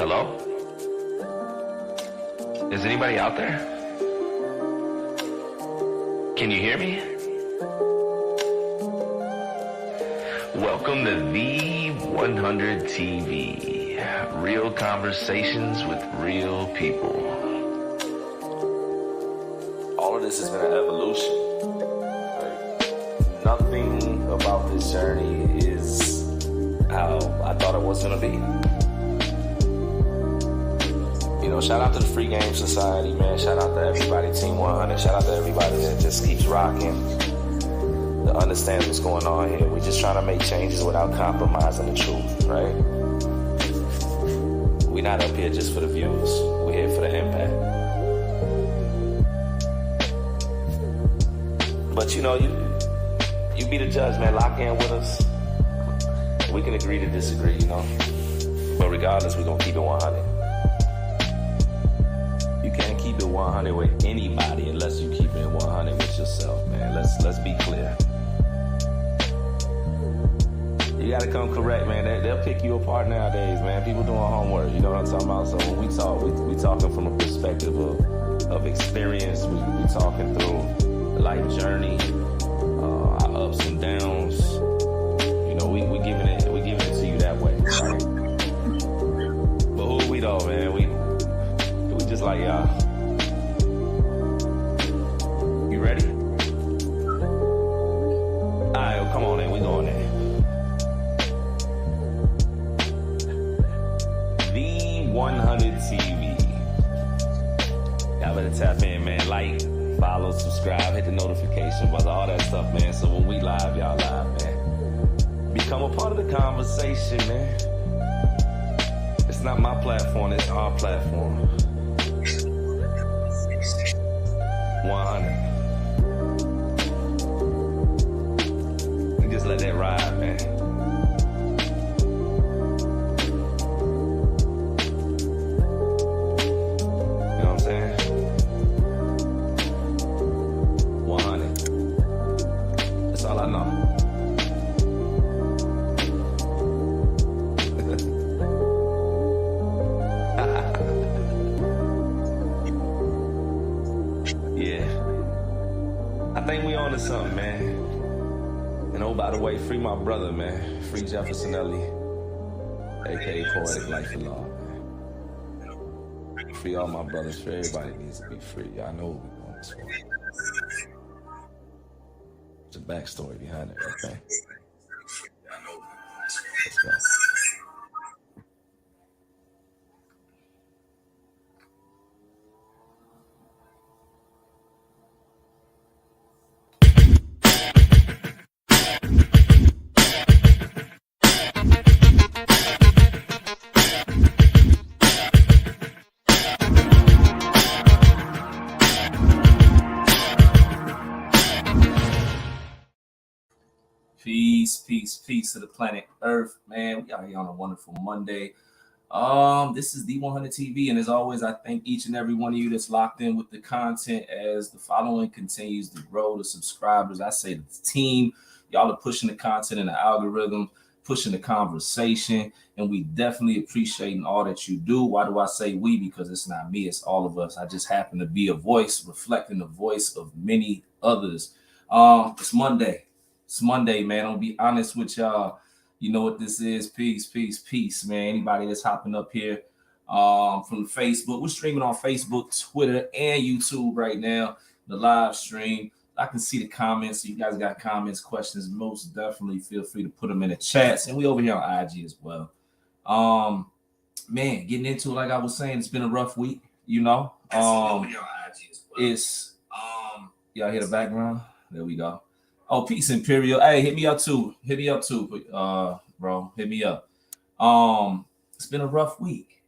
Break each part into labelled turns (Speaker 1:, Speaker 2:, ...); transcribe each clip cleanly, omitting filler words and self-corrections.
Speaker 1: Hello? Is anybody out there? Can you hear me? Welcome to the 100 TV. Real conversations with real people.
Speaker 2: All of this has been an evolution. Right? Nothing about this journey is how I thought it was going to be. You know, shout out to the Free Game Society, man. Shout out to everybody, Team 100. Shout out to everybody that just keeps rocking, that understands what's going on here. We're just trying to make changes without compromising the truth, right? We're not up here just for the views. We're here for the impact. But you know, you be the judge, man. Lock in with us. We can agree to disagree, you know. But regardless, we're gonna keep it 100. You can't keep it 100 with anybody unless you keep it 100 with yourself, man. Let's be clear. You gotta come correct, man. They'll pick you apart nowadays, man. People doing homework, you know what I'm talking about? So when we talk, we talking from a perspective of experience. We talking through the life journey, our ups and downs. You know, we giving it to you that way, right? But who are we though, man? We just like y'all. You ready? All right, well, come on in. We going in. The 100 TV. Y'all better tap in, man. Like, follow, subscribe, hit the notification button, all that stuff, man. So when we live, y'all live, man. Become a part of the conversation, man. It's not my platform, it's our platform. 100. You just let that ride, man. You know what I'm saying? 100. That's all I know. I think we on to something, man. And oh, by the way, free my brother, man. Free Jefferson Ellie, a.k.a. Poetic Life and Law, man. Free all my brothers. Free everybody needs to be free. Y'all know what we want this for. There's a backstory behind it, okay? Let's go. Peace to the planet Earth, man. We out here on a wonderful Monday. This is the 100 TV, and as always, I thank each and every one of you that's locked in with the content as the following continues to grow. The subscribers, I say the team, y'all are pushing the content in the algorithm, pushing the conversation, and we definitely appreciating all that you do. Why do I say we? Because it's not me, it's all of us. I just happen to be a voice reflecting the voice of many others. It's Monday. It's Monday, man. I'll be honest with y'all. You know what this is. Peace, man. Anybody that's hopping up here from Facebook. We're streaming on Facebook, Twitter, and YouTube right now. The live stream. I can see the comments. So you guys got comments, questions. Most definitely feel free to put them in the chats. And we over here on IG as well. Man, getting into it, like I was saying, it's been a rough week, you know. It's y'all hear the background? There we go. Oh, peace, Imperial. Hey, hit me up too, bro. Hit me up. It's been a rough week.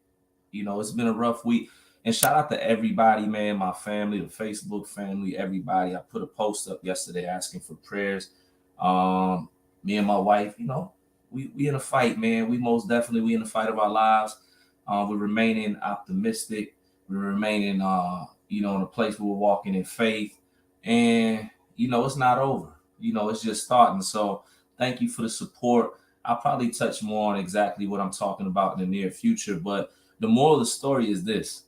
Speaker 2: You know, it's been a rough week. And shout out to everybody, man, my family, the Facebook family, everybody. I put a post up yesterday asking for prayers. Me and my wife, you know, we in a fight, man. We in the fight of our lives. We're remaining optimistic. We're remaining, in a place where we're walking in faith. And, you know, it's not over. You know, it's just starting. So thank you for the support. I'll probably touch more on exactly what I'm talking about in the near future. But The moral of the story is this.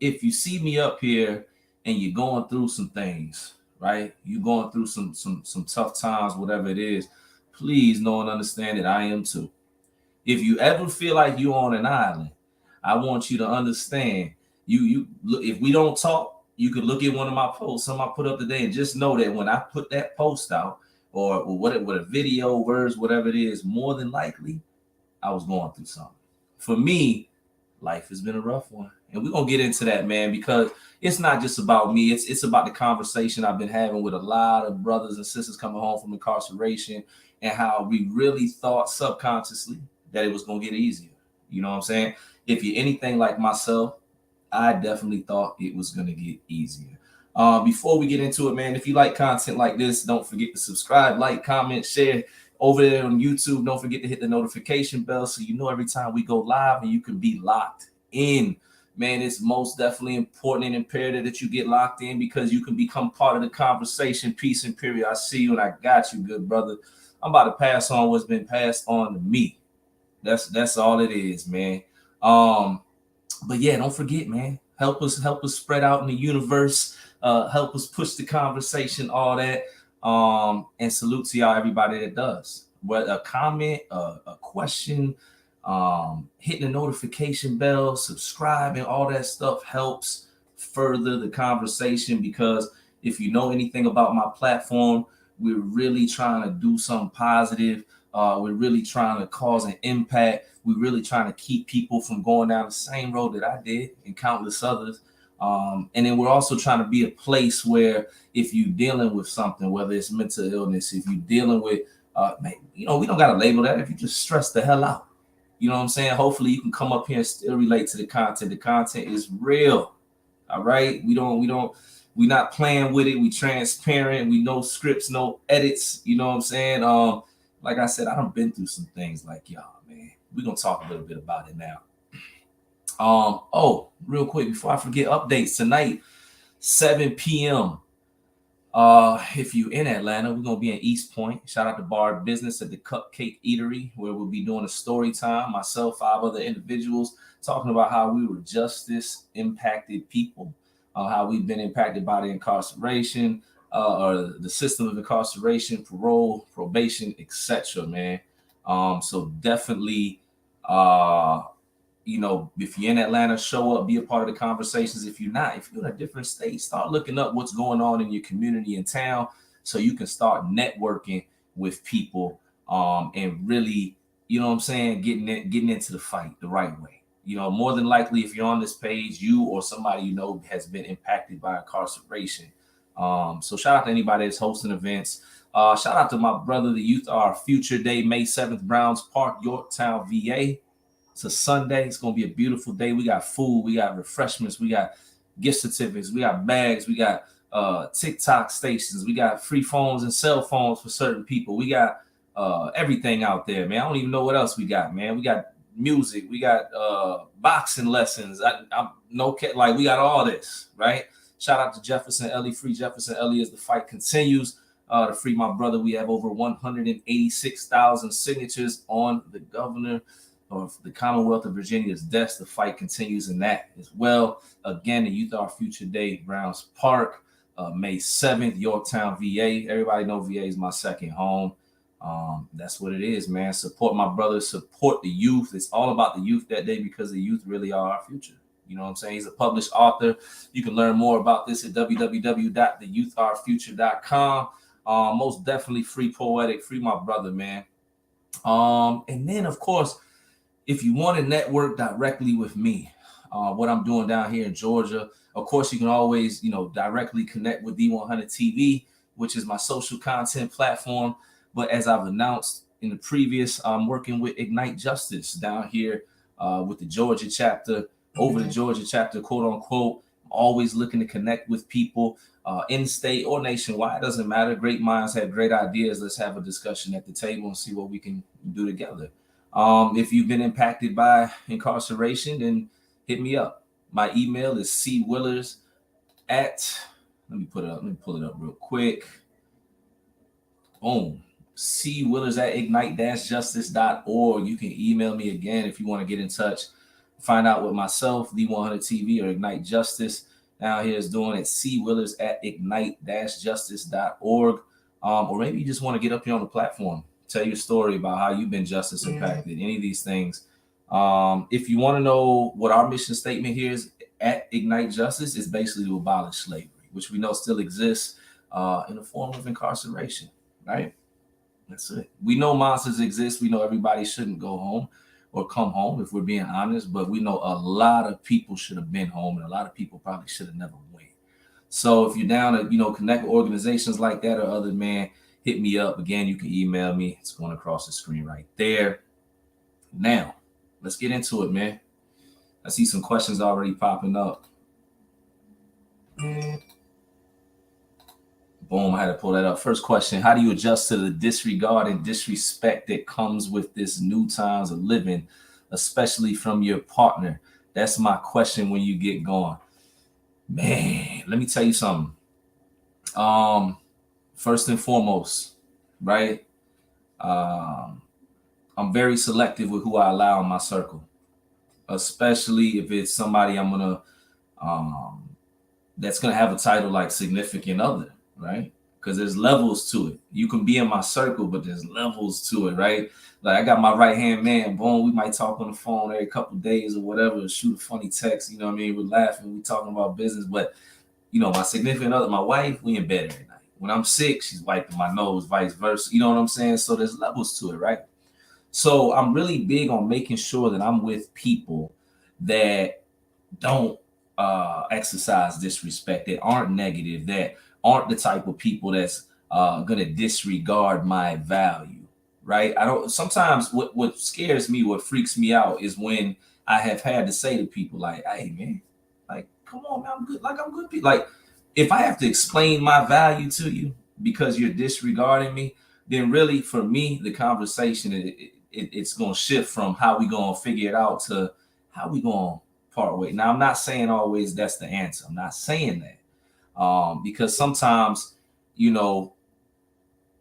Speaker 2: If you see me up here and you're going through some things, right? You're going through some tough times, whatever it is, please know and understand that I am too. If you ever feel like you're on an island, I want you to understand. You look, if we don't talk, you could look at one of my posts, some I put up today, and just know that when I put that post out, or what a video, words, whatever it is, more than likely, I was going through something. For me, life has been a rough one. And we're gonna get into that, man, because it's not just about me, it's about the conversation I've been having with a lot of brothers and sisters coming home from incarceration, and how we really thought subconsciously that it was gonna get easier. You know what I'm saying? If you're anything like myself, I definitely thought it was gonna get easier. Before we get into it, man, if you like content like this, don't forget to subscribe, like, comment, share. Over there on YouTube, don't forget to hit the notification bell so you know every time we go live, and you can be locked in. Man, it's most definitely important and imperative that you get locked in, because you can become part of the conversation. Peace and period. I see you and I got you, good brother. I'm about to pass on what's been passed on to me. That's all it is, man. But yeah, don't forget, man. Help us spread out in the universe. Help us push the conversation, all that. And salute to y'all, everybody that does. Whether a comment, a question, hitting the notification bell, subscribing, all that stuff helps further the conversation, because if you know anything about my platform, we're really trying to do something positive. We're really trying to cause an impact. We're really trying to keep people from going down the same road that I did and countless others. And then we're also trying to be a place where if you're dealing with something, whether it's mental illness, if you're dealing with, we don't got to label that. If you just stress the hell out, you know what I'm saying? Hopefully you can come up here and still relate to the content. The content is real. All right. We're not playing with it. We transparent. We no scripts, no edits. You know what I'm saying? Like I said, I done been through some things like y'all, man. We're going to talk a little bit about it now. Real quick, before I forget, updates tonight, 7 p.m. If you're in Atlanta, we're gonna be in East Point. Shout out to Bar Business at the Cupcake Eatery, where we'll be doing a story time. Myself, 5 other individuals, talking about how we were justice impacted people, how we've been impacted by the incarceration, or the system of incarceration, parole, probation, etc. Man, so definitely, if you're in Atlanta, show up, be a part of the conversations. If you're not, if you're in a different state, start looking up what's going on in your community and town, so you can start networking with people, and really, you know what I'm saying, getting into the fight the right way. More than likely, if you're on this page, you or somebody you know has been impacted by incarceration. So shout out to anybody that's hosting events. Shout out to my brother, the Youth Our Future Day, May 7th, Browns Park, Yorktown, VA. It's a Sunday. It's going to be a beautiful day. We got food. We got refreshments. We got gift certificates. We got bags. We got TikTok stations. We got free phones and cell phones for certain people. We got everything out there, man. I don't even know what else we got, man. We got music. We got boxing lessons. We got all this, right? Shout out to Jefferson Ellie. Free Jefferson Ellie as the fight continues to free my brother. We have over 186,000 signatures on the governor of the Commonwealth of Virginia's desk. The fight continues in that as well. Again, the Youth Our Future Day, Browns Park, May 7th, Yorktown, VA. Everybody know VA is my second home. That's what it is, man. Support my brothers, support the youth. It's all about the youth that day, because the youth really are our future. You know what I'm saying? He's a published author. You can learn more about this at www.theyouthourourfuture.com. Most definitely free Poetic, free my brother, man. And then, of course, if you want to network directly with me, what I'm doing down here in Georgia, of course, you can always, directly connect with D100 TV, which is my social content platform. But as I've announced in the previous, I'm working with Ignite Justice down here with the Georgia chapter, over the Georgia chapter, quote unquote. Always looking to connect with people in state or nationwide. Doesn't matter. Great minds have great ideas. Let's have a discussion at the table and see what we can do together. If you've been impacted by incarceration, then hit me up. My email is cwillars at, let me pull it up real quick. Boom. C Willars at ignite-justice.org. You can email me again if you want to get in touch. Find out what myself, D100 TV, or Ignite Justice down here is doing at Willars at ignite-justice.org. Or maybe you just want to get up here on the platform, tell your story about how you've been justice impacted, any of these things. If you want to know what our mission statement here is at Ignite Justice, is basically to abolish slavery, which we know still exists in the form of incarceration, right? That's it. We know monsters exist. We know everybody shouldn't go home or come home, if we're being honest, but we know a lot of people should have been home, and a lot of people probably should have never went. So if you're down to, connect with organizations like that or other, man, hit me up. Again, you can email me. It's going across the screen right there. Now, let's get into it, man. I see some questions already popping up. Boom, I had to pull that up. First question, how do you adjust to the disregard and disrespect that comes with this new times of living, especially from your partner? That's my question when you get going. Man, let me tell you something. First and foremost, right? I'm very selective with who I allow in my circle, especially if it's somebody I'm gonna that's gonna have a title like significant other, right? Because there's levels to it. You can be in my circle, but there's levels to it, right? Like I got my right hand man, boom. We might talk on the phone every couple of days or whatever, shoot a funny text. You know what I mean? We're laughing, we talking about business, but my significant other, my wife, we in bed every night. When I'm sick, she's wiping my nose, vice versa. You know what I'm saying? So there's levels to it, right? So I'm really big on making sure that I'm with people that don't exercise disrespect, that aren't negative, that aren't the type of people that's gonna disregard my value, right? Sometimes what scares me, what freaks me out is when I have had to say to people like, hey man, like, come on, man, I'm good. Like, I'm good people. Like, if I have to explain my value to you because you're disregarding me, then really for me, the conversation, it's going to shift from how we going to figure it out to how we going to part way. Now, I'm not saying always that's the answer. I'm not saying that because sometimes,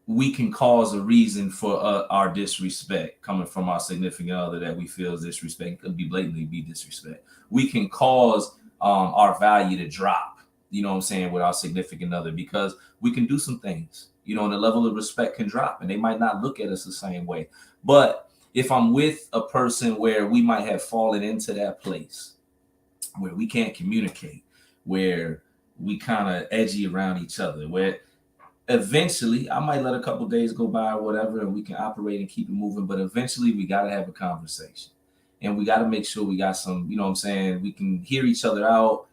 Speaker 2: we can cause a reason for our disrespect coming from our significant other that we feel is disrespect. It could be blatantly be disrespect. We can cause our value to drop, you know what I'm saying, with our significant other because we can do some things, and the level of respect can drop and they might not look at us the same way. But if I'm with a person where we might have fallen into that place where we can't communicate, where we kind of edgy around each other, where eventually I might let a couple days go by or whatever and we can operate and keep it moving, but eventually we got to have a conversation and we got to make sure we got some, you know what I'm saying, we can hear each other out,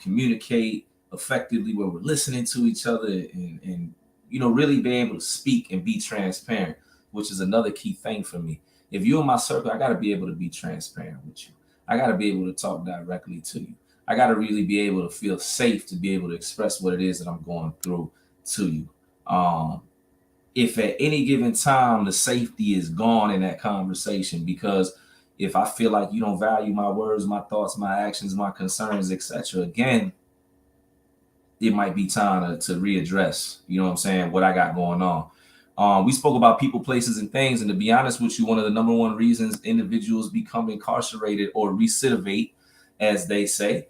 Speaker 2: communicate effectively where we're listening to each other and really be able to speak and be transparent, which is another key thing for me. If you're in my circle, I got to be able to be transparent with you. I got to be able to talk directly to you. I got to really be able to feel safe to be able to express what it is that I'm going through to you. If at any given time the safety is gone in that conversation, because if I feel like you don't value my words, my thoughts, my actions, my concerns, etc., again, it might be time to readdress, you know what I'm saying, what I got going on. We spoke about people, places, and things, and to be honest with you, one of the number one reasons individuals become incarcerated or recidivate, as they say,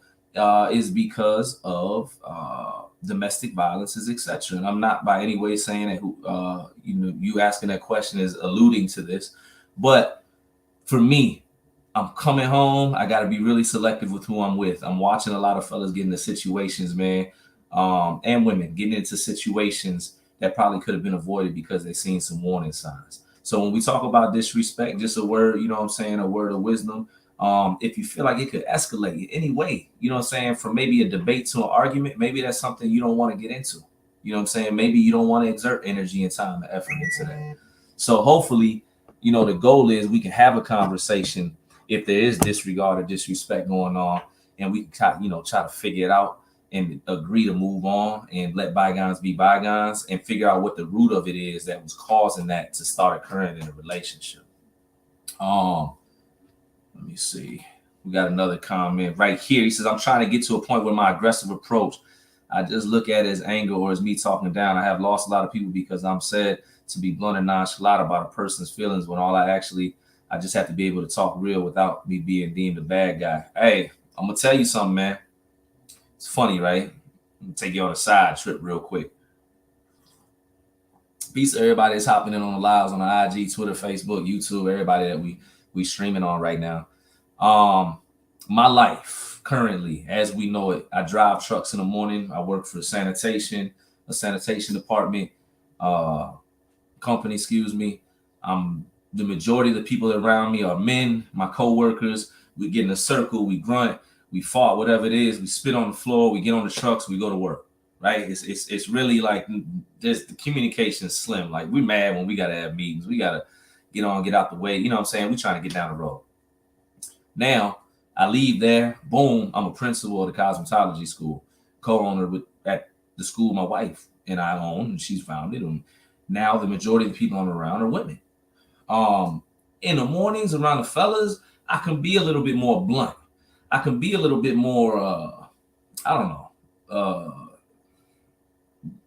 Speaker 2: is because of domestic violences, etc. And I'm not by any way saying that you asking that question is alluding to this, but for me, I'm coming home. I got to be really selective with who I'm with. I'm watching a lot of fellas get into situations, man, and women getting into situations that probably could have been avoided because they've seen some warning signs. So when we talk about disrespect, just a word, you know what I'm saying, a word of wisdom. If you feel like it could escalate in any way, you know what I'm saying, from maybe a debate to an argument, maybe that's something you don't want to get into. You know what I'm saying? Maybe you don't want to exert energy and time and effort into that. So hopefully, the goal is we can have a conversation if there is disregard or disrespect going on, and we can try to figure it out and agree to move on and let bygones be bygones and figure out what the root of it is that was causing that to start occurring in a relationship. Let me see. We got another comment right here. He says, I'm trying to get to a point where my aggressive approach, I just look at it as anger or as me talking down. I have lost a lot of people because I'm said to be blunt and nonchalant about a person's feelings when I just have to be able to talk real without me being deemed a bad guy. Hey, I'm gonna tell you something, man. It's funny, right? I'm gonna take you on a side trip real quick. Peace to everybody that's hopping in on the lives on the IG, Twitter, Facebook, YouTube, everybody that we streaming on right now. My life currently, as we know it, I drive trucks in the morning. I work for a sanitation department company, excuse me. The majority of the people around me are men, my co-workers. We get in a circle, we grunt, we fart, whatever it is, we spit on the floor, we get on the trucks, we go to work. Right? It's really like there's the communication is slim. Like we're mad when we gotta have meetings. We gotta get out the way. You know what I'm saying? We're trying to get down the road. Now I leave there, boom, I'm a principal of the cosmetology school, co-owner at the school my wife and I own, and she's founded. And now the majority of the people I'm around are women. In the mornings around the fellas, I can be a little bit more blunt. I can be a little bit more, I don't know,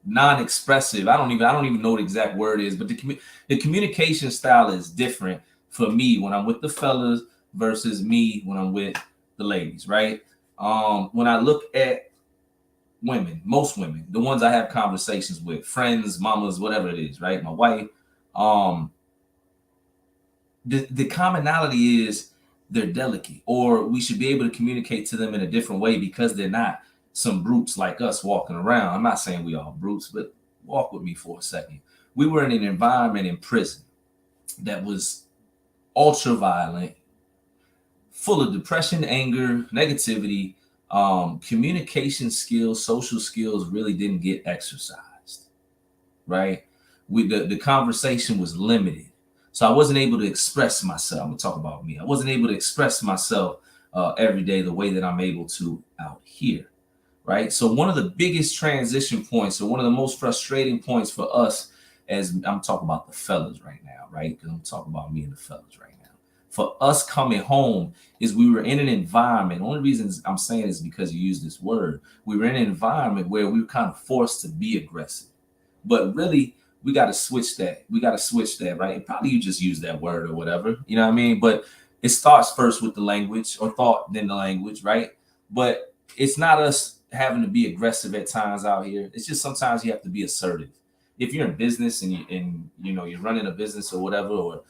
Speaker 2: non-expressive. I don't even know what the exact word is, but the communication style is different for me when I'm with the fellas versus me when I'm with the ladies, right? When I look at women, most women, the ones I have conversations with, friends, mamas, whatever it is, right? My wife, the commonality is they're delicate, or we should be able to communicate to them in a different way because they're not some brutes like us walking around. I'm not saying we all brutes, but walk with me for a second. We were in an environment in prison that was ultra violent, full of depression, anger, negativity. Communication skills, social skills really didn't get exercised, right? The conversation was limited. So I wasn't able to express myself. I'm gonna talk about me. I wasn't able to express myself every day the way that I'm able to out here. Right. So one of the biggest transition points, or one of the most frustrating points for us, as I'm talking about the fellas right now, right? Because I'm talking about me and the fellas right now. For us coming home is we were in an environment. The only reason I'm saying is because you use this word. We were in an environment where we were kind of forced to be aggressive. But really, we got to switch that. We got to switch that, right? And probably you just use that word or whatever. You know what I mean? But it starts first with the language, or thought, then the language, right? But it's not us having to be aggressive at times out here. It's just sometimes you have to be assertive. If you're in business and you're running a business or whatever, or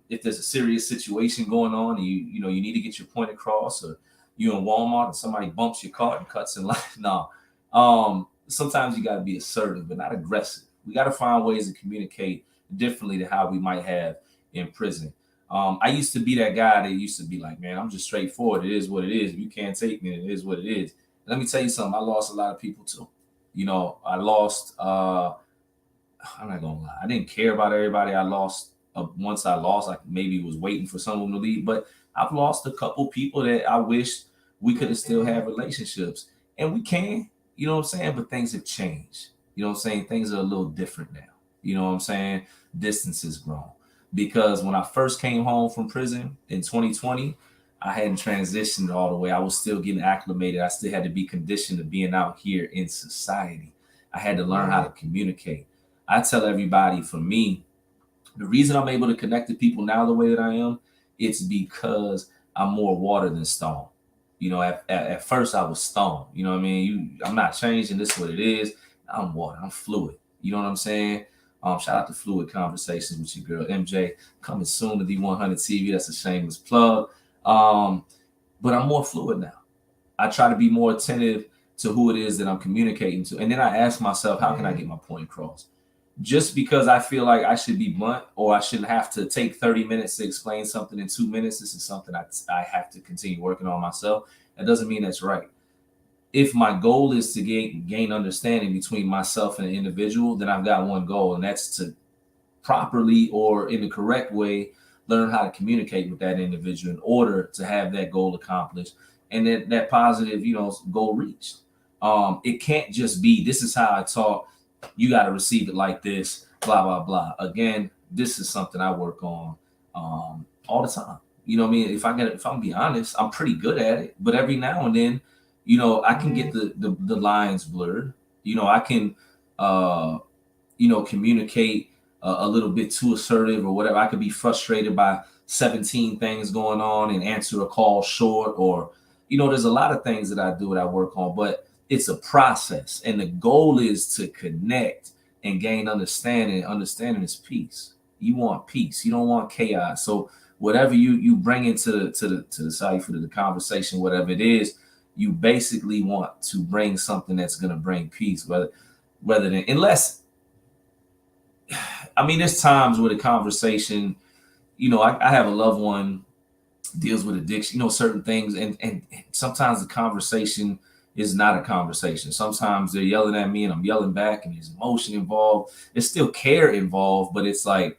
Speaker 2: if there's a serious situation going on and you need to get your point across, or you're in Walmart and somebody bumps your cart and cuts in line. No. Sometimes you got to be assertive, but not aggressive. We got to find ways to communicate differently to how we might have in prison. I used to be that guy that used to be like, man, I'm just straightforward. It is what it is. If you can't take me, it is what it is. Let me tell you something. I lost a lot of people too. I lost, I'm not going to lie. I didn't care about everybody I lost. Once I lost, I maybe was waiting for someone to leave, but I've lost a couple people that I wish we could have still had relationships, and we can, you know what I'm saying? But things have changed. You know what I'm saying? Things are a little different now. You know what I'm saying? Distance has grown, because when I first came home from prison in 2020, I hadn't transitioned all the way. I was still getting acclimated. I still had to be conditioned to being out here in society. I had to learn how to communicate. I tell everybody, for me, the reason I'm able to connect to people now the way that I am, it's because I'm more water than stone. At first I was stone. You know what I mean? I'm not changing. This is what it is. I'm water. I'm fluid. You know what I'm saying? Shout out to Fluid Conversations with your girl MJ, coming soon to D100 TV. That's a shameless plug. But I'm more fluid now. I try to be more attentive to who it is that I'm communicating to. And then I ask myself, how can I get my point across? Just because I feel like I should be blunt, or I shouldn't have to take 30 minutes to explain something in 2 minutes, this is something I have to continue working on myself. That doesn't mean that's right. If my goal is to gain understanding between myself and an individual, then I've got one goal, and that's to properly, or in the correct way, learn how to communicate with that individual in order to have that goal accomplished and that positive, goal reached. It can't just be, this is how I talk, you got to receive it like this, blah, blah, blah. Again, this is something I work on all the time. You know what I mean? If I'm being honest, I'm pretty good at it. But every now and then, I can get the lines blurred. I can, communicate a little bit too assertive or whatever. I could be frustrated by 17 things going on and answer a call short, or, there's a lot of things that I do that I work on, but it's a process. And the goal is to connect and gain understanding. Understanding is peace. You want peace. You don't want chaos. So whatever you bring into the cipher, to the conversation, whatever it is, you basically want to bring something that's going to bring peace, rather than, unless, I mean, there's times where the conversation, I have a loved one deals with addiction, certain things, and sometimes the conversation is not a conversation. Sometimes they're yelling at me and I'm yelling back, and there's emotion involved. There's still care involved, but it's like,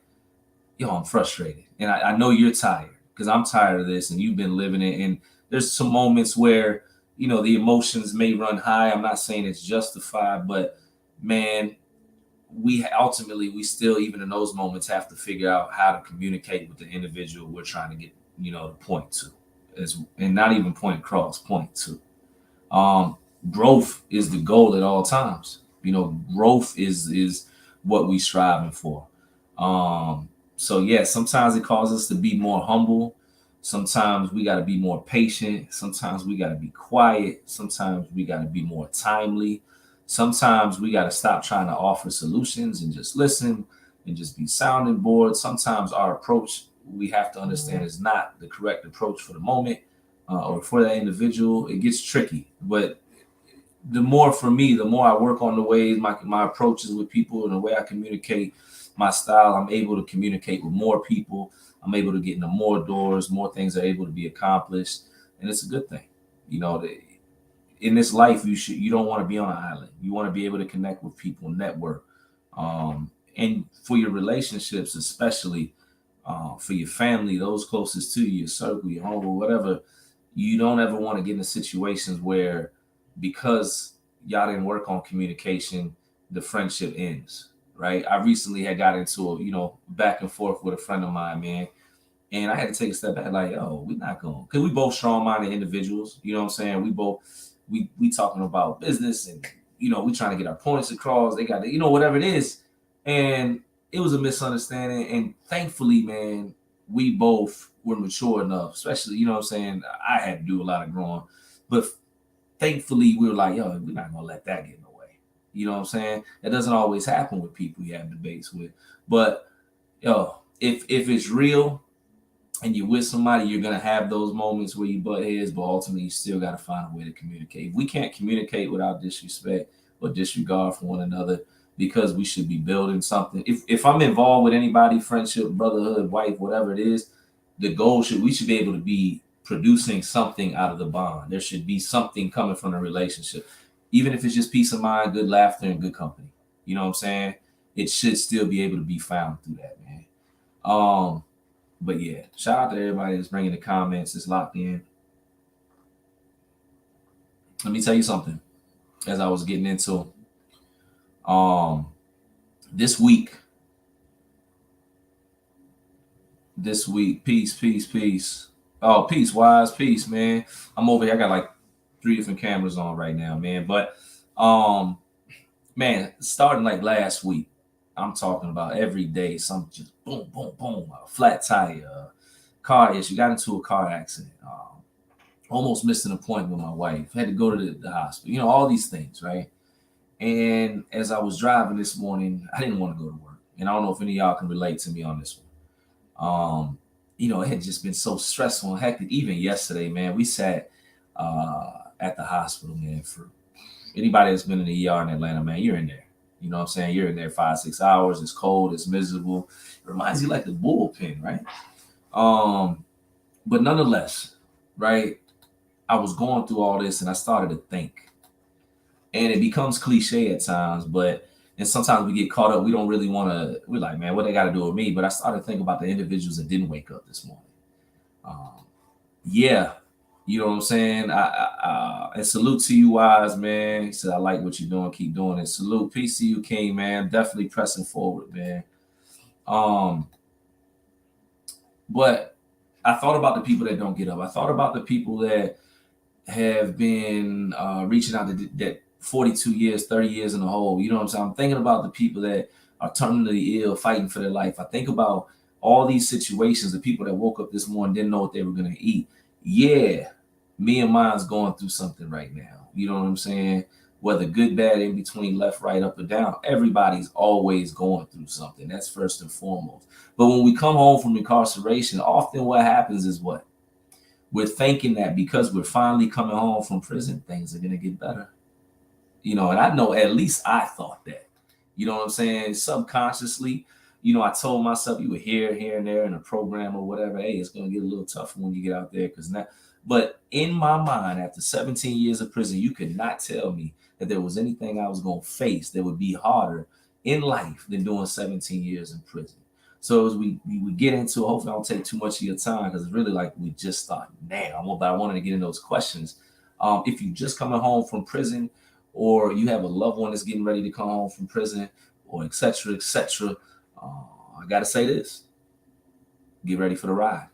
Speaker 2: I'm frustrated, and I know you're tired, because I'm tired of this, and you've been living it. And there's some moments where, the emotions may run high. I'm not saying it's justified, but man, we still, even in those moments, have to figure out how to communicate with the individual we're trying to get, to point to, and not even point across, point to. Growth is the goal at all times. Growth is what we striving for. So yeah, sometimes it causes us to be more humble. Sometimes we got to be more patient. Sometimes we got to be quiet. Sometimes we got to be more timely. Sometimes we got to stop trying to offer solutions and just listen and just be sounding board. Sometimes our approach, we have to understand, is not the correct approach for the moment, or for that individual. It gets tricky. But the more I work on the ways my approaches with people and the way I communicate my style, I'm able to communicate with more people. I'm able to get into more doors, more things are able to be accomplished. And it's a good thing. In this life, you don't want to be on an island. You want to be able to connect with people, network, and for your relationships, especially, for your family, those closest to you, your circle, your home, or whatever. You don't ever want to get into situations where, because y'all didn't work on communication, the friendship ends. Right? I recently had got into a back and forth with a friend of mine, man. And I had to take a step back, like, we're not going, because we both strong-minded individuals. You know what I'm saying? We both, we talking about business, and, we trying to get our points across. They got, whatever it is. And it was a misunderstanding. And thankfully, man, we both were mature enough, especially, you know what I'm saying? I had to do a lot of growing. But thankfully, we were like, we're not going to let that get in the way. You know what I'm saying? That doesn't always happen with people you have debates with. But, if it's real, and you're with somebody, you're going to have those moments where you butt heads, but ultimately you still got to find a way to communicate. If we can't communicate without disrespect or disregard for one another, because we should be building something. If I'm involved with anybody, friendship, brotherhood, wife, whatever it is, the goal we should be able to be producing something out of the bond. There should be something coming from the relationship. Even if it's just peace of mind, good laughter, and good company. You know what I'm saying? It should still be able to be found through that, man. But yeah, shout out to everybody that's bringing the comments, that's locked in. Let me tell you something. As I was getting into this week, peace. Oh, peace, wise, peace, man. I'm over here. I got like 3 different cameras on right now, man. But man, starting like last week, I'm talking about every day, some just boom, boom, boom, a flat tire, car issue, got into a car accident, almost missed an appointment with my wife, had to go to the hospital, all these things, right? And as I was driving this morning, I didn't want to go to work. And I don't know if any of y'all can relate to me on this one. It had just been so stressful and hectic. Even yesterday, man, we sat at the hospital, man. For anybody that's been in the ER in Atlanta, man, you're in there. You know what I'm saying? You're in there 5-6 hours. It's cold. It's miserable. It reminds you like the bullpen, right? But nonetheless, right? I was going through all this and I started to think. And it becomes cliche at times, and sometimes we get caught up. We don't really want to, we're like, man, what they got to do with me? But I started thinking about the individuals that didn't wake up this morning. Yeah. You know what I'm saying? And salute to you, Wise, man. He said, I like what you're doing. Keep doing it. Salute. Peace to you, King, man. Definitely pressing forward, man. But I thought about the people that don't get up. I thought about the people that have been reaching out to that 42 years, 30 years in the hole. You know what I'm saying? I'm thinking about the people that are terminally ill, fighting for their life. I think about all these situations, the people that woke up this morning didn't know what they were going to eat. Yeah, me and mine's going through something right now. You know what I'm saying? Whether good, bad, in between, left, right, up, or down, everybody's always going through something. That's first and foremost. But when we come home from incarceration, often what happens is what? We're thinking that because we're finally coming home from prison, things are going to get better. And I know at least I thought that. You know what I'm saying? Subconsciously, I told myself you were here and there in a program or whatever. Hey, it's going to get a little tougher when you get out there because now. But in my mind, after 17 years of prison, you could not tell me that there was anything I was going to face that would be harder in life than doing 17 years in prison. So as we get into, hopefully I don't take too much of your time because it's really like we just started now. But I wanted to get in those questions. If you just coming home from prison, or you have a loved one that's getting ready to come home from prison, or et cetera, I gotta say this: get ready for the ride.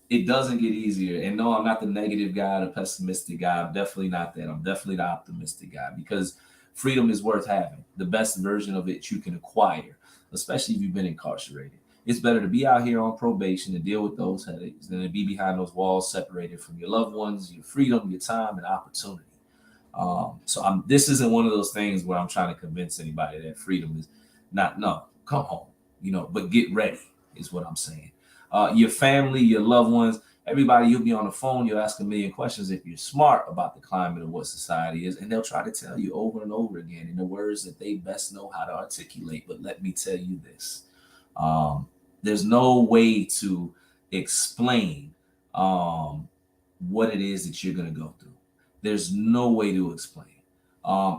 Speaker 2: It doesn't get easier. And no, I'm not the negative guy, the pessimistic guy. I'm definitely not that. I'm definitely the optimistic guy because freedom is worth having. The best version of it you can acquire, especially if you've been incarcerated. It's better to be out here on probation and deal with those headaches than to be behind those walls, separated from your loved ones, your freedom, your time, and opportunity. This isn't one of those things where I'm trying to convince anybody that freedom is not. No, come home, but get ready is what I'm saying. Your family, your loved ones, everybody, you'll be on the phone, you'll ask a million questions if you're smart about the climate of what society is, and they'll try to tell you over and over again in the words that they best know how to articulate. But let me tell you this. There's no way to explain what it is that you're going to go through. There's no way to explain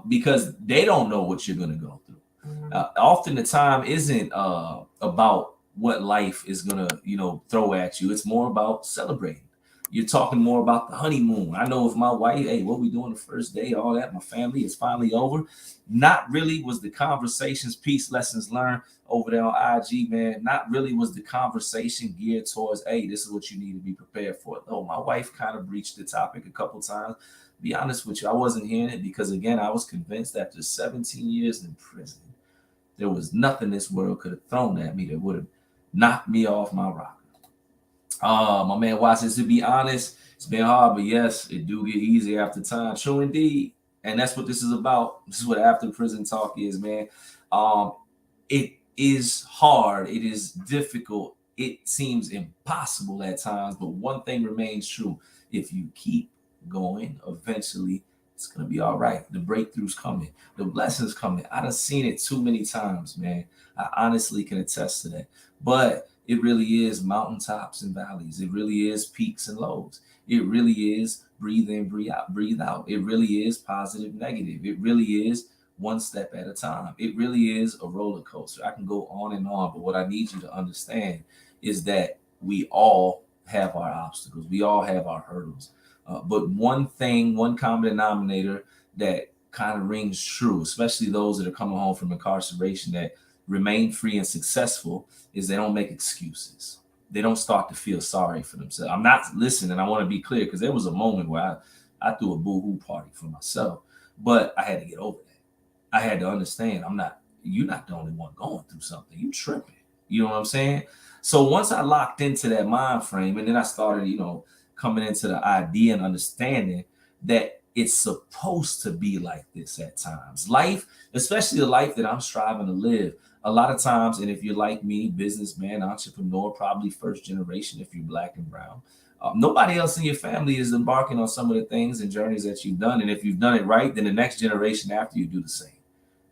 Speaker 2: because they don't know what you're going to go through. Often the time isn't about what life is going to, throw at you. It's more about celebrating. You're talking more about the honeymoon. I know if my wife, hey, what we doing the first day, all that, my family is finally over. Not really was the conversations, peace, lessons learned over there on IG, man. Not really was the conversation geared towards, hey, this is what you need to be prepared for. Though my wife kind of breached the topic a couple times. Be honest with you, I wasn't hearing it because, again, I was convinced after 17 years in prison, there was nothing this world could have thrown at me that would have knocked me off my rocker. My man Watson, to be honest, it's been hard, but yes, it do get easier after time. True indeed. And that's what this is about. This is what after prison talk is, man. It is hard. It is difficult. It seems impossible at times, but one thing remains true. If you keep going, eventually it's going to be all right. The breakthrough's coming. The blessings coming. I done seen it too many times, man. I honestly can attest to that. But it really is mountaintops and valleys. It really is peaks and lows. It really is breathe in, breathe out. It really is positive, negative. It really is one step at a time. It really is a roller coaster. I can go on and on, but what I need you to understand is that we all have our obstacles. We all have our hurdles. But one thing, one common denominator that kind of rings true, especially those that are coming home from incarceration that remain free and successful, is they don't make excuses. They don't start to feel sorry for themselves. I'm not listening. I want to be clear because there was a moment where I threw a boo-hoo party for myself, but I had to get over that. I had to understand you're not the only one going through something. You tripping. You know what I'm saying? So once I locked into that mind frame and then I started, coming into the idea and understanding that it's supposed to be like this at times. Life, especially the life that I'm striving to live, a lot of times, and if you're like me, businessman, entrepreneur, probably first generation if you're black and brown, nobody else in your family is embarking on some of the things and journeys that you've done. And if you've done it right, then the next generation after you do the same.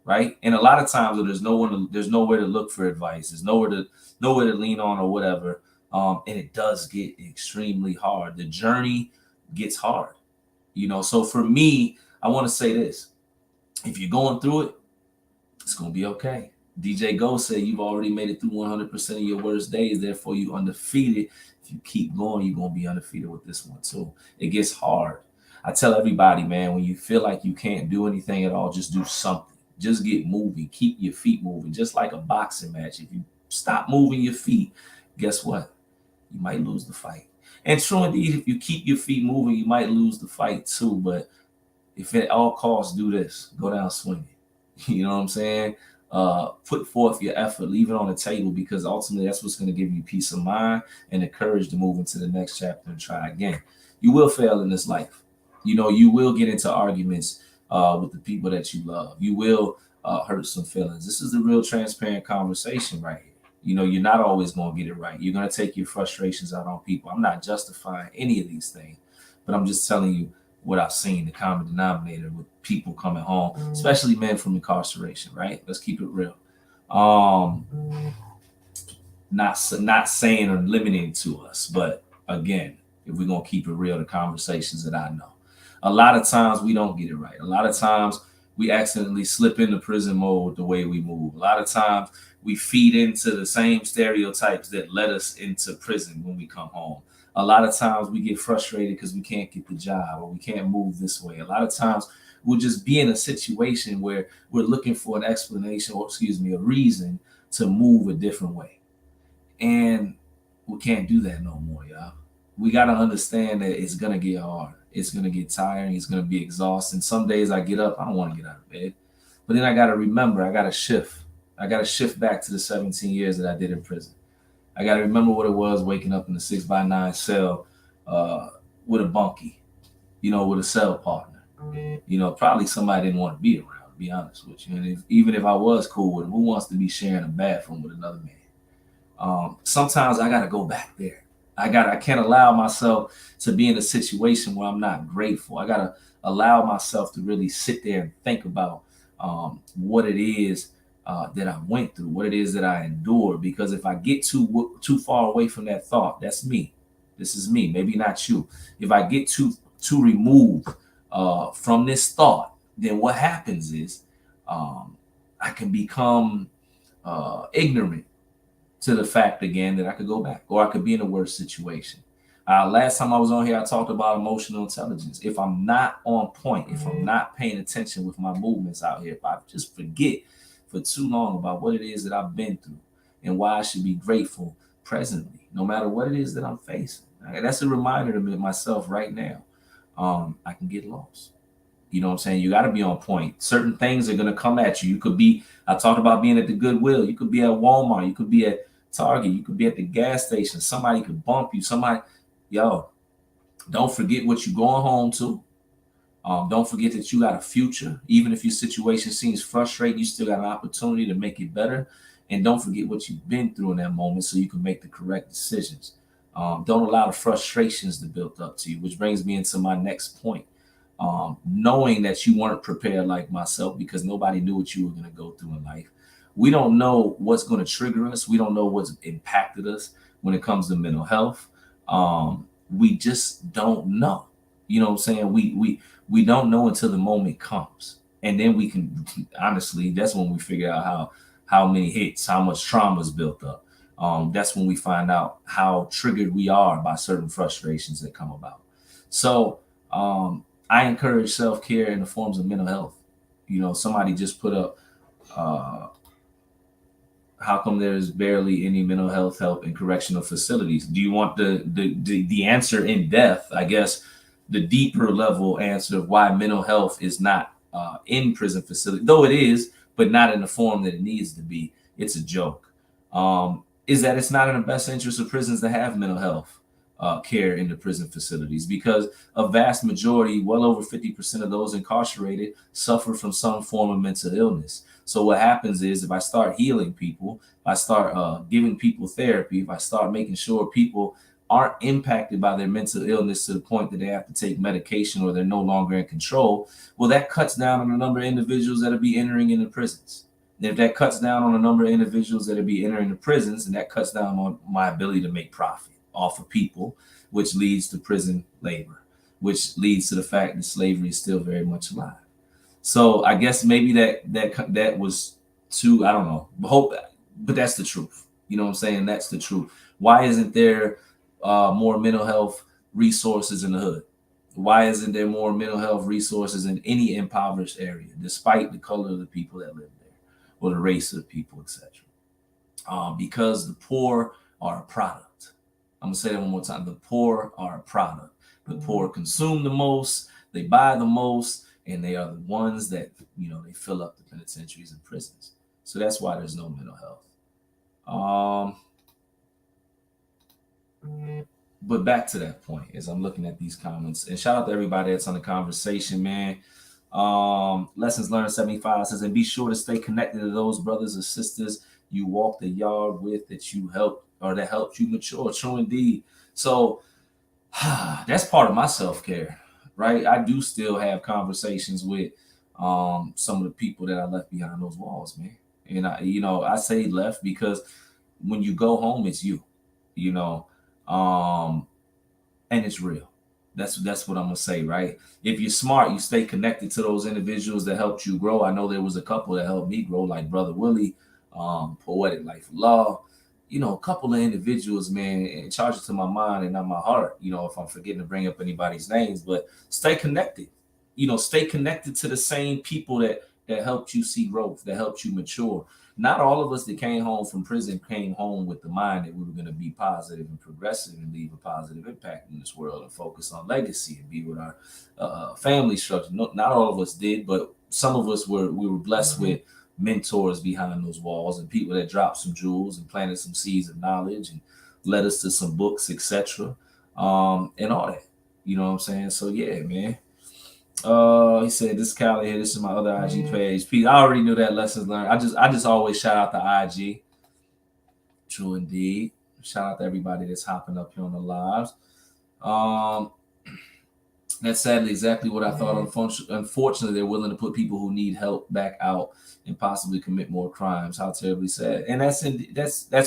Speaker 2: Right. And a lot of times there's nowhere to look for advice. There's nowhere to lean on or whatever. And it does get extremely hard. The journey gets hard, So for me, I want to say this. If you're going through it, it's going to be okay. DJ Go said you've already made it through 100% of your worst days. Therefore, you undefeated. If you keep going, you're going to be undefeated with this one too. It gets hard. I tell everybody, man, when you feel like you can't do anything at all, just do something. Just get moving. Keep your feet moving. Just like a boxing match. If you stop moving your feet, guess what? You might lose the fight. And true indeed, if you keep your feet moving, you might lose the fight too. But if at all costs, do this. Go down swinging. You know what I'm saying? Put forth your effort, leave it on the table, because ultimately that's what's going to give you peace of mind and the courage to move into the next chapter and try again. You will fail in this life. You will get into arguments with the people that you love. You will hurt some feelings. This is the real transparent conversation right here. You're not always going to get it right. You're going to take your frustrations out on people. I'm not justifying any of these things, but I'm just telling you what I've seen, the common denominator with people coming home, especially men from incarceration, right? Let's keep it real. Not saying or limiting to us, but again, if we're gonna keep it real, the conversations that I know, a lot of times we don't get it right. A lot of times we accidentally slip into prison mode the way we move. A lot of times we feed into the same stereotypes that led us into prison when we come home. A lot of times we get frustrated because we can't get the job or we can't move this way. A lot of times we'll just be in a situation where we're looking for an explanation, or a reason to move a different way. And we can't do that no more, y'all. We got to understand that it's going to get hard. It's going to get tiring. It's going to be exhausting. Some days I get up, I don't want to get out of bed. But then I got to remember, I got to shift. I got to shift back to the 17 years that I did in prison. I got to remember what it was waking up in a 6x9 cell with a bunkie, with a cell partner. Probably somebody didn't want to be around, to be honest with you. And even if I was cool with him, who wants to be sharing a bathroom with another man? Sometimes I got to go back there. I can't allow myself to be in a situation where I'm not grateful. I got to allow myself to really sit there and think about what it is that I went through, what it is that I endured. Because if I get too far away from that thought, that's me. This is me. Maybe not you. If I get too removed from this thought, then what happens is I can become ignorant to the fact again that I could go back, or I could be in a worse situation. Last time I was on here, I talked about emotional intelligence. If I'm not on point, if I'm not paying attention with my movements out here, if I just forget for too long about what it is that I've been through and why I should be grateful presently, no matter what it is that I'm facing. That's a reminder to myself right now. I can get lost. You know what I'm saying? You got to be on point. Certain things are going to come at you. You could be, I talked about being at the Goodwill. You could be at Walmart. You could be at Target. You could be at the gas station. Somebody could bump you. Don't forget what you're going home to. Don't forget that you got a future. Even if your situation seems frustrating, you still got an opportunity to make it better. And don't forget what you've been through in that moment so you can make the correct decisions. Don't allow the frustrations to build up to you, which brings me into my next point. Knowing that you weren't prepared like myself, because nobody knew what you were going to go through in life. We don't know what's going to trigger us. We don't know what's impacted us when it comes to mental health. We just don't know. You know what I'm saying? We don't know until the moment comes. And then we can, honestly, that's when we figure out how many hits, how much trauma is built up. That's when we find out how triggered we are by certain frustrations that come about. So I encourage self-care in the forms of mental health. Somebody just put up, how come there's barely any mental health help in correctional facilities? Do you want the answer in depth? I guess the deeper level answer of why mental health is not in prison facility, though it is, but not in the form that it needs to be. It's a joke. Is that it's not in the best interest of prisons to have mental health care in the prison facilities, because a vast majority, well over 50% of those incarcerated, suffer from some form of mental illness. So what happens is, if I start healing people, if I start giving people therapy, if I start making sure people aren't impacted by their mental illness to the point that they have to take medication or they're no longer in control, well, that cuts down on the number of individuals that'll be entering into prisons. And if that cuts down on the number of individuals that'll be entering the prisons, and that cuts down on my ability to make profit off of people, which leads to prison labor, which leads to the fact that slavery is still very much alive. So I guess maybe that was too, I don't know, but that's the truth. You know what I'm saying? That's the truth. Why isn't there more mental health resources in the hood? Why isn't there more mental health resources in any impoverished area, despite the color of the people that live there or the race of the people, etc.? Because the poor are a product. I'm going to say that one more time. The poor are a product. The poor consume the most. They buy the most. and they are the ones that, they fill up the penitentiaries and prisons. So that's why there's no mental health. But back to that point, as I'm looking at these comments, and shout out to everybody that's on the conversation, man. Lessons learned 75 says, and be sure to stay connected to those brothers or sisters you walk the yard with that you help or that helped you mature. True indeed. So that's part of my self-care, right? I do still have conversations with some of the people that I left behind those walls, man. And I say left because when you go home, it's you know, and it's real. That's what I'm gonna say, right? If you're smart, you stay connected to those individuals that helped you grow. I know there was a couple that helped me grow, like Brother Willie, Poetic Life of Law. A couple of individuals, man, and charge it to my mind and not my heart. If I'm forgetting to bring up anybody's names, but stay connected. Stay connected to the same people that helped you see growth, that helped you mature. Not all of us that came home from prison came home with the mind that we were going to be positive and progressive and leave a positive impact in this world and focus on legacy and be with our family structure. Not all of us did, but some of us we were blessed with mentors behind those walls and people that dropped some jewels and planted some seeds of knowledge and led us to some books, etc. And all that. You know what I'm saying? So yeah, man. He said, "This Cali here. This is my other IG page. Pete, I already knew that. Lessons learned. I just always shout out to IG. True indeed. Shout out to everybody that's hopping up here on the lives. That's sadly exactly what I thought. Unfortunately, they're willing to put people who need help back out and possibly commit more crimes. How terribly sad. And that's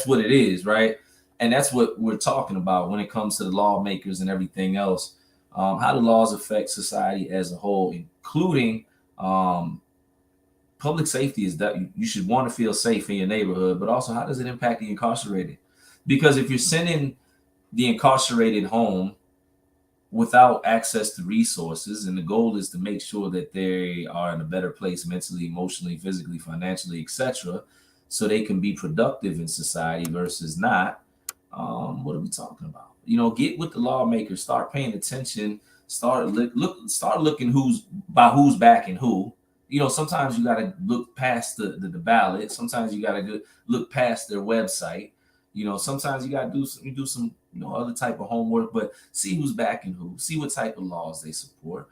Speaker 2: what it is, right? And that's what we're talking about when it comes to the lawmakers and everything else. How do laws affect society as a whole, including public safety? Is that you should want to feel safe in your neighborhood, but also how does it impact the incarcerated? Because if you're sending the incarcerated home without access to resources, and the goal is to make sure that they are in a better place mentally, emotionally, physically, financially, etc., so they can be productive in society versus not, what are we talking about? Get with the lawmakers, start paying attention, start looking who's backing who. Sometimes you got to look past the ballot. Sometimes you got to look past their website. Sometimes you got to do some other type of homework, but see who's backing who, see what type of laws they support.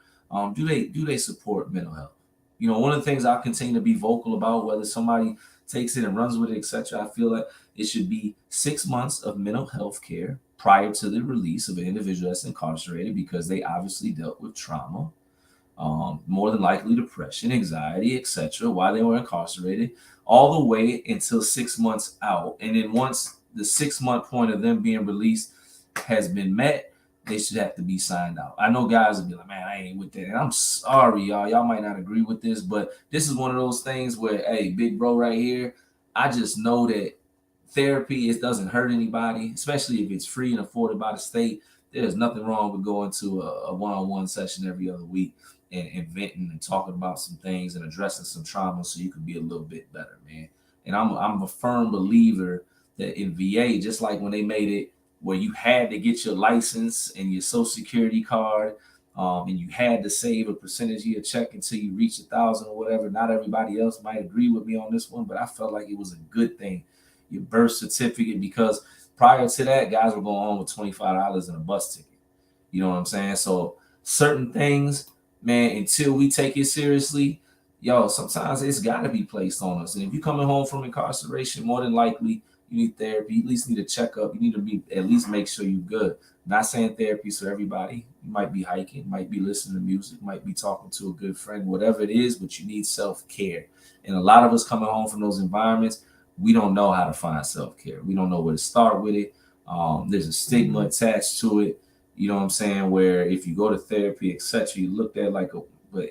Speaker 2: Do they support mental health? One of the things I'll continue to be vocal about, whether somebody takes it and runs with it, etc. I feel like it should be 6 months of mental health care prior to the release of an individual that's incarcerated because they obviously dealt with trauma, more than likely depression, anxiety, etc. while they were incarcerated, all the way until 6 months out. And then once the 6 month point of them being released has been met, they should have to be signed out. I know guys will be like, man, I ain't with that. And I'm sorry, y'all. Y'all might not agree with this, but this is one of those things where, hey, big bro right here, I just know that therapy, it doesn't hurt anybody, especially if it's free and afforded by the state. There's nothing wrong with going to a one-on-one session every other week and venting and talking about some things and addressing some trauma so you can be a little bit better, man. And I'm a firm believer that in VA, just like when they made it where you had to get your license and your social security card, and you had to save a percentage of your check until you reach 1,000 or whatever. Not everybody else might agree with me on this one, but I felt like it was a good thing. Your birth certificate, because prior to that, guys were going on with $25 in a bus ticket. You know what I'm saying? So certain things, man, until we take it seriously, sometimes it's got to be placed on us. And if you're coming home from incarceration, more than likely, you need therapy. You at least need a checkup. You need to at least make sure you're good. Not saying therapy for everybody. You might be hiking, might be listening to music, might be talking to a good friend, whatever it is, but you need self-care. And a lot of us coming home from those environments, we don't know how to find self-care. We don't know where to start with it. There's a stigma attached to it. You know what I'm saying? Where if you go to therapy, etc., you looked at like but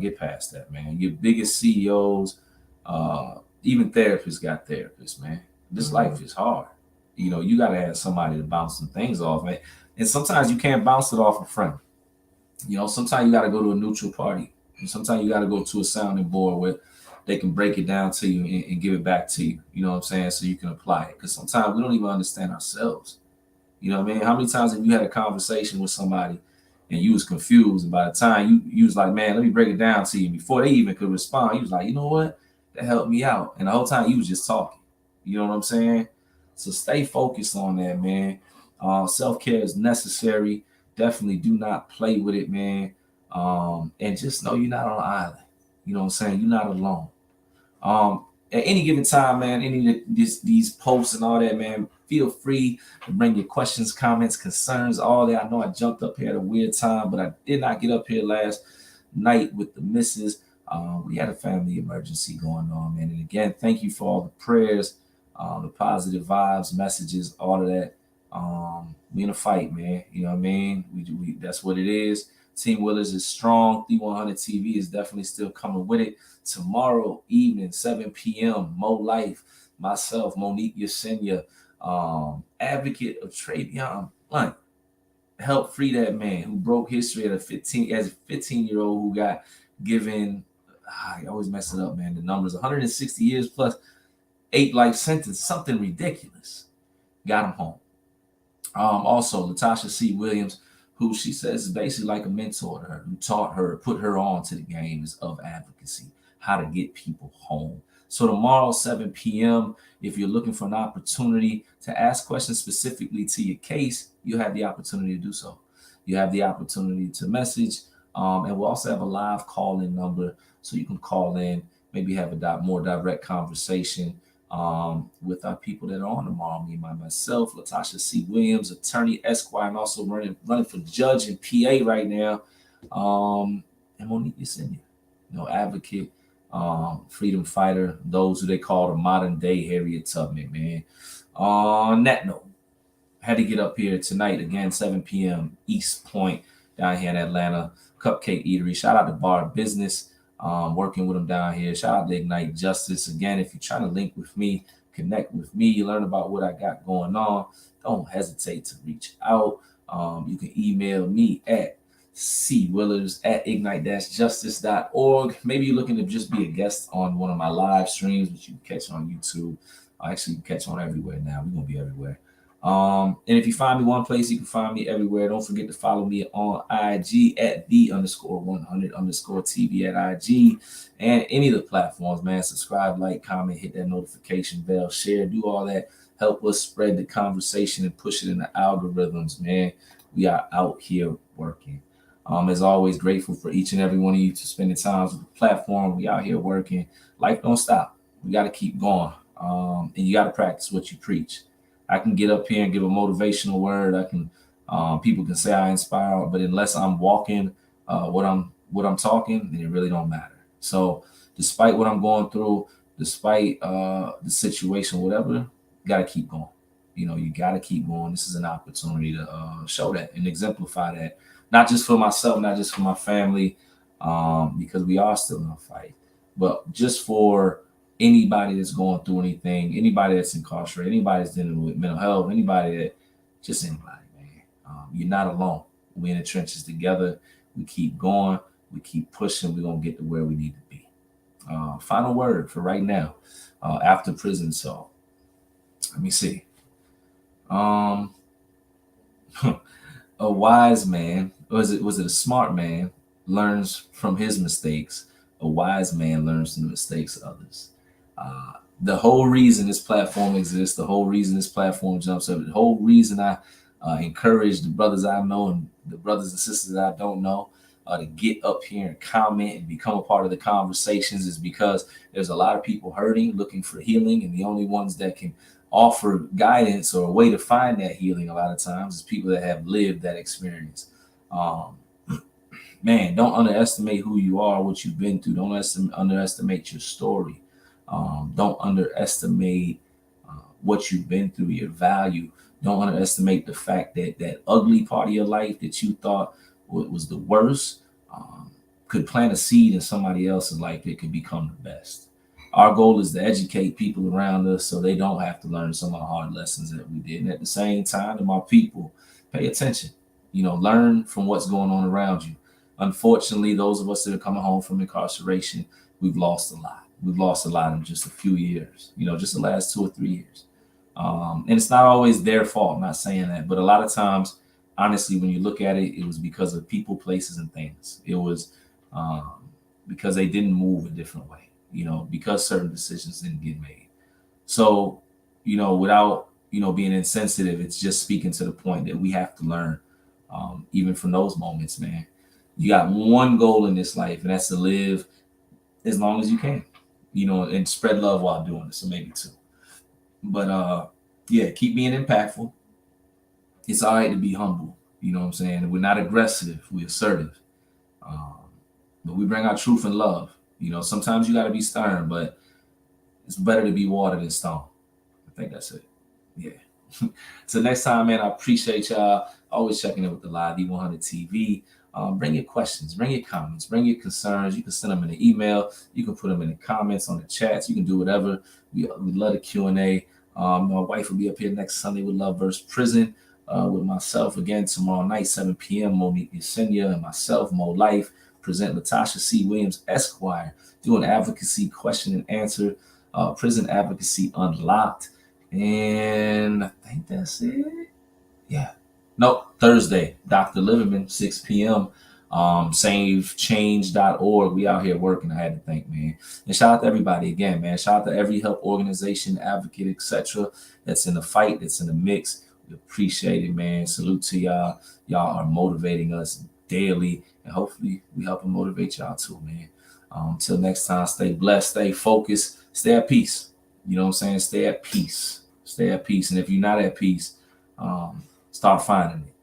Speaker 2: get past that, man. Your biggest CEOs, even therapists got therapists, man. This life is hard. You got to have somebody to bounce some things off, man. And sometimes you can't bounce it off a friend. Sometimes you got to go to a neutral party. And sometimes you got to go to a sounding board where they can break it down to you and give it back to you. You know what I'm saying? So you can apply it. Because sometimes we don't even understand ourselves. You know what I mean? How many times have you had a conversation with somebody and you was confused. And by the time you was like, man, let me break it down to you. Before they even could respond, you was like, you know what? That helped me out. And the whole time you was just talking. You know what I'm saying? So stay focused on that, man. Self-care is necessary. Definitely do not play with it, man. And just know you're not on an island. You know what I'm saying? You're not alone. At any given time, man, any of these posts and all that, man, feel free to bring your questions, comments, concerns, all that. I know I jumped up here at a weird time, but I did not get up here last night with the missus. We had a family emergency going on, man. And again, thank you for all the prayers, the positive vibes, messages, all of that. We in a fight, man. You know what I mean? We that's what it is. Team Willars is strong. D100 TV is definitely still coming with it. Tomorrow evening, 7 p.m., Mo Life, myself, Monique Yesenia, advocate of Travion Blunt, help free that man who broke history as a 15-year-old who got given, I always mess it up, man, the numbers, 160 years plus 8 life sentence, something ridiculous. Got him home. Also, Latasha C. Williams, who she says is basically like a mentor to her, who taught her, put her on to the games of advocacy, how to get people home. So tomorrow, 7 p.m., if you're looking for an opportunity to ask questions specifically to your case, you have the opportunity to do so. You have the opportunity to message, and we'll also have a live call-in number, so you can call in, maybe have a more direct conversation with our people that are on tomorrow. Me, myself, Latasha C. Williams, attorney, Esquire, and also running for judge in PA right now. And Monique Yesenia, advocate, freedom fighter, those who they call the modern day Harriet Tubman, man. On that note, had to get up here tonight again, 7 p.m. East Point down here in Atlanta. Cupcake Eatery. Shout out to Bar Business. Working with them down here. Shout out to Ignite Justice. Again, if you're trying to link with me, connect with me, learn about what I got going on, don't hesitate to reach out. You can email me at cwillers@ignite-justice.org. Maybe you're looking to just be a guest on one of my live streams, which you can catch on YouTube. Actually, you can catch on everywhere now. We're going to be everywhere. And if you find me one place, you can find me everywhere. Don't forget to follow me on IG at the_100_TV at IG and any of the platforms, man. Subscribe, like, comment, hit that notification bell, share, do all that. Help us spread the conversation and push it in the algorithms, man. We are out here working. As always, grateful for each and every one of you to spend the time with the platform. We out here working. Life don't stop. We got to keep going. And you got to practice what you preach. I can get up here and give a motivational word. I can, people can say I inspire, but unless I'm walking what I'm talking, then it really don't matter. So despite what I'm going through, despite the situation, whatever, you got to keep going. You got to keep going. This is an opportunity to show that and exemplify that, not just for myself, not just for my family, because we are still in a fight, but just for anybody that's going through anything, anybody that's incarcerated, anybody that's dealing with mental health, anybody, man. You're not alone. We're in the trenches together. We keep going. We keep pushing. We're going to get to where we need to be. Final word for right now, after prison. So let me see. A wise man, was it a smart man, learns from his mistakes. A wise man learns from the mistakes of others. The whole reason this platform exists, the whole reason this platform jumps up, the whole reason I encourage the brothers I know and the brothers and sisters that I don't know to get up here and comment and become a part of the conversations is because there's a lot of people hurting, looking for healing, and the only ones that can offer guidance or a way to find that healing a lot of times is people that have lived that experience. Man, don't underestimate who you are, what you've been through. Don't underestimate your story. Don't underestimate what you've been through, your value. Don't underestimate the fact that that ugly part of your life that you thought was the worst could plant a seed in somebody else's life that could become the best. Our goal is to educate people around us so they don't have to learn some of the hard lessons that we did. And at the same time, to my people, pay attention. Learn from what's going on around you. Unfortunately, those of us that are coming home from incarceration, we've lost a lot. We've lost a lot in just a few years, just the last 2 or 3 years. And it's not always their fault. I'm not saying that, but a lot of times honestly, when you look at it, it was because of people, places, and things. It was because they didn't move a different way, because certain decisions didn't get made. So, without, being insensitive, it's just speaking to the point that we have to learn, even from those moments, man. You got one goal in this life, and that's to live as long as you can, and spread love while doing it. So maybe two. But yeah, keep being impactful. It's all right to be humble. You know what I'm saying? We're not aggressive, we're assertive. Um, but we bring our truth and love. Sometimes you got to be stern, but it's better to be water than stone. I think that's it. Yeah. So next time, man, I appreciate y'all always checking in with the live D100 TV. Bring your questions, bring your comments, bring your concerns. You can send them in the email. You can put them in the comments on the chats. You can do whatever. We love the Q&A. My wife will be up here next Sunday with Love vs. Prison with myself again tomorrow night, 7 p.m. Monique Yesenia and myself, Mo Life, present Latasha C. Williams, Esquire, doing advocacy question and answer, Prison Advocacy Unlocked. And I think that's it. Yeah. Nope. Thursday, Dr. Liverman, 6 p.m. SaveChange.org. We out here working. I had to think, man. And shout out to everybody again, man. Shout out to every help organization, advocate, etc. that's in the fight, that's in the mix. We appreciate it, man. Salute to y'all. Y'all are motivating us daily, and hopefully we help and motivate y'all too, man. Until next time, stay blessed, stay focused, stay at peace. You know what I'm saying? Stay at peace. Stay at peace. And if you're not at peace, start finding it.